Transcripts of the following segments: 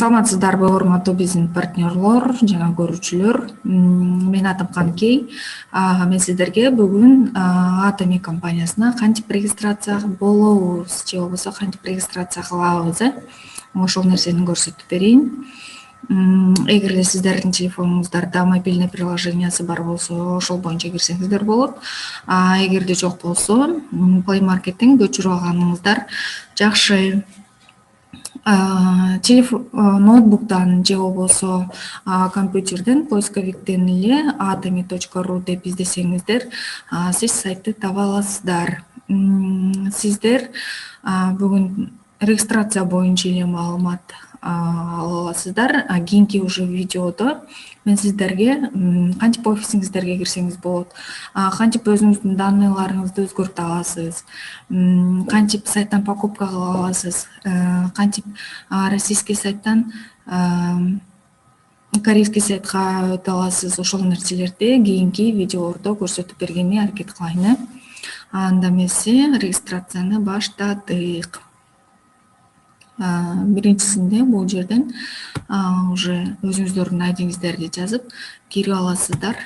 Саламатсыздарбы, урматтуу биздин партнерлор жана көрүүчүлөр. Менин атым Канкей. Мен сиздерге бүгүн Atomy компаниясына кантип регистрация болобуз же болбосо кантип регистрация кылабыз, ошол нерсени көрсөтүп берейин. Эгерде сиздердин телефонуңуздарда мобильный приложениясы бар болсо, ошол боюнча кирсеңиздер болот. Эгерде жок болсо, Play Market'тен көчүрүп алганыңыздар жакшы. Ноутбуктан же болбосо компьютерден поисковиктен эле atomy.ru деп издесеңиздер, сиз сайтты таба аласыздар. Сиздер бүгүн регистрация боюнча эле маалымат ала аласыздар. Кийинки уже видеодо мен сиздерге кантип офисиңиздерге кирсеңиз болот, кантип өзүңүздүн данныйларыңызды өзгөртө аласыз, кантип сайттан покупка кыла аласыз, кантип российский сайттан корейский сайтка өтө аласыз. Ошол нерселерди кийинки видеолордо көрсөтүп бергенге аракет кылайын. Анда эмесе регистрацияны баштадык. Биринчисинде бул жерден уже өзүңүздөрдүн айдиңиздерди жазып кирип аласыздар.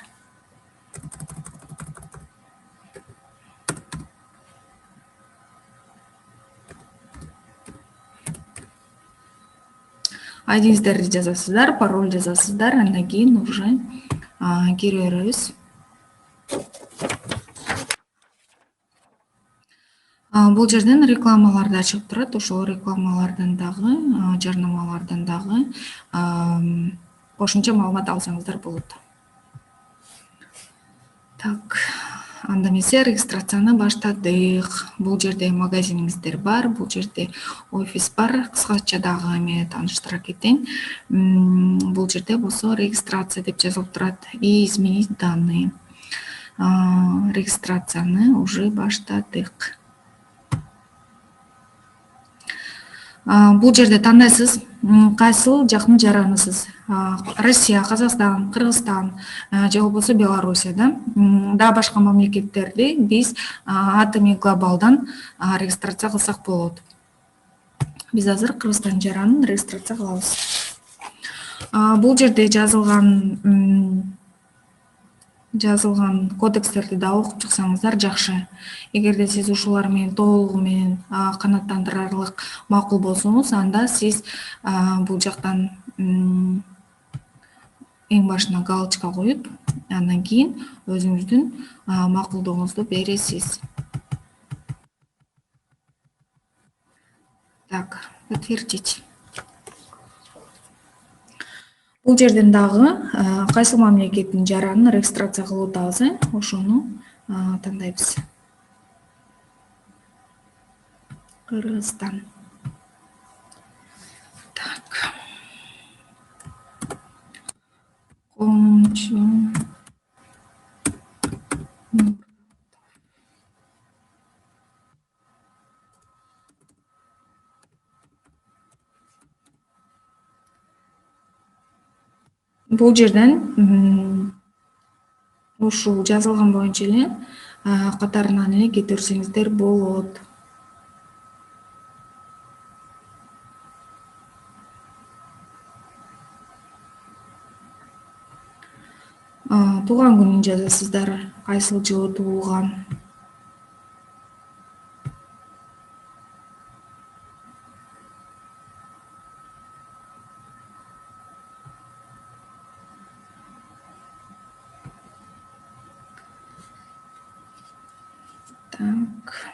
Айдиңиздерди жазасыздар, пароль жазасыздар, андан кийин уже кире беребиз. Бул жерден рекламаларды ачып турат. Ошол рекламалардан дагы, жарнамалардан дагы кошумча маалымат алсаңыздар болот. Так, анда эмесе регистрацияны баштадык. Бул жерде магазиниңиздер бар, бул жерде офис бар. Кыскача дагы эме тааныштыра кетейин. Бул жерде болсо регистрация деп жазылып турат. И изменить данные. Регистрацияны уже баштадык. Бул жерде тандайсыз, кайсыл жактын жаранысыз. Россия, Казакстан, Кыргызстан же болбосо Белоруссия, да башка мамлекеттерди биз Atomy Global'дан регистрация кылсак болот. Биз азыр Кыргызстан жаранын регистрация кылабыз. Бул жерде жазылган кодекстерди да окуп чыксаңыздар жакшы. Эгерде сиз ушулар менен толугу менен канааттандырарлык макул болсоңуз, анда сиз бул жактан эң башына галочка коюп, андан кийин өзүңүздүн макулдугуңузду бересиз. Так, подтвердить. Бул жерден дагы кайсы мамлекеттин жаранын регистрация кылып атабыз, ошону тандайбыз. Кыргызстан. Так. Комчу. Бул жерден ушул жазылган боюнча эле катарынан эле кете берсеңиздер болот. Тууган күнүн жазасыздар, кайсыл жылы туулган. Так,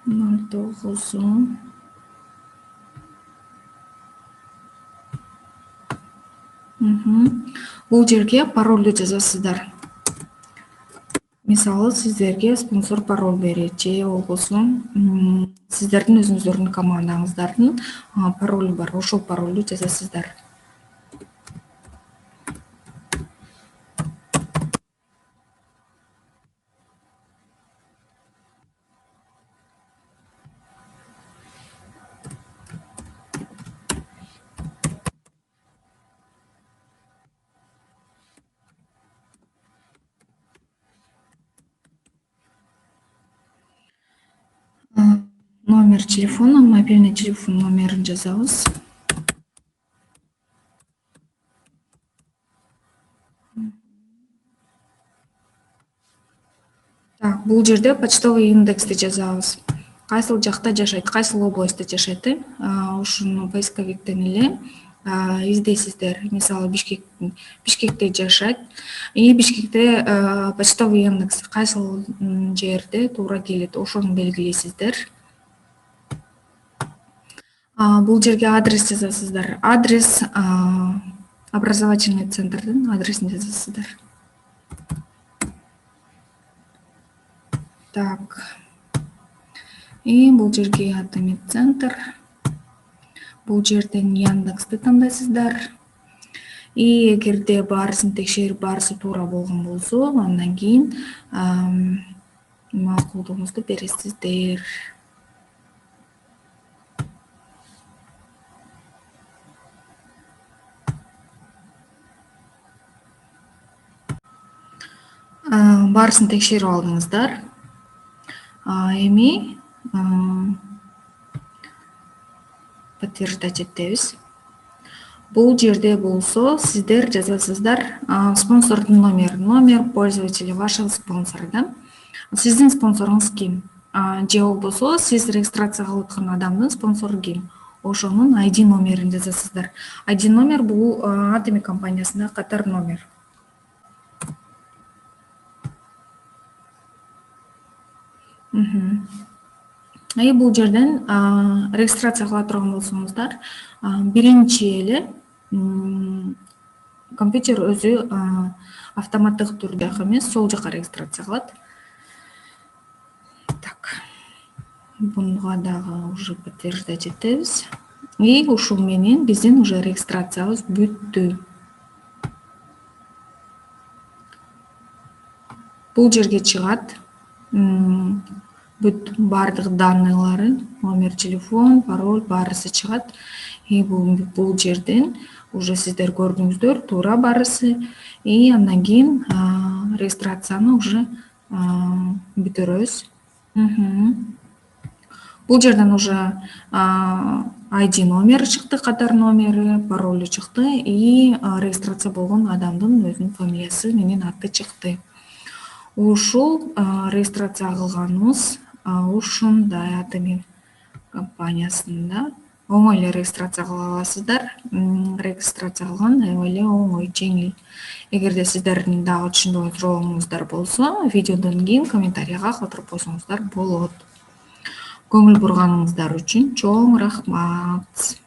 09. Бул жерге паролду жазасыздар. Мисалы, сиздерге спонсор пароль берет, же болбосо сиздердин өзүңүздөрдүн командаңыздардын паролу бар, ошол паролду жазасыздар. Номер телефона, мобильный телефон номерин жазабыз. Так, бул жерде почтовый индексти жазабыз. Кайсыл жакта жашайт, кайсыл областта жашайт, ушуну поисковиктен эле издейсиздер. Мисалы Бишкекте жашайт и Бишкекте почтовый индекс кайсыл жерде туура келет, ошону белгилейсиздер. Бул жерге адрес жазасыздар. Адрес образовательный центрдин адресин жазасыздар. Так. И бул жерге атомик центр. Бул жерден Яндексти тандайсыздар. И эгерде баарысын текшерип, баарысы туура болгон болсо, андан кийин макулдугуңузду бересиздер. Баарысын текшерип алдыңыздар. Эми подтверждать этебиз. Бул жерде болсо сиздер жазасыздар спонсордун номер пользователя вашего спонсора, да? Сиздин спонсоруңуз ким? Же болбосо сиз регистрация кылып аткан адамдын спонсору ким? Ошонун ID номерин жазасыздар. ID номер бул Atomic компаниясында катар номер. И бул жерден регистрация кыла турган болсоңуздар, биринчи эле компьютер өзү автоматтык түрдө эмес, сол жака регистрация кылат. Так. Буга дагы уже подтверждать этебиз. И ушул менен биздин уже регистрациябыз бүттү. Бул жерге чыгат. Бүт бардык данныйлары, номер телефон, пароль баарысы чыгат. И бул жерден уже сиздер көрдүңүздөр, туура баарысы. И андан кийин регистрацияны уже бүтүрөбүз. Бул жерден уже ID номер чыкты, катар номери, паролу чыкты и регистрация болгон адамдын өзүнүн фамилиясы менен аты чыкты. Ушул регистрация кылганыбыз ушундай Atomic компаниясында оңой эле регистрация кыла аласыздар. Регистрация кылган аябай эле оңой, жеңил. Эгерде сиздердин дагы түшүнбөгөн сурооңуздар болсо, видеодон кийин комментарийга калтырып койсоңуздар болот. Көңүл бурганыңыздар үчүн чоң рахмат.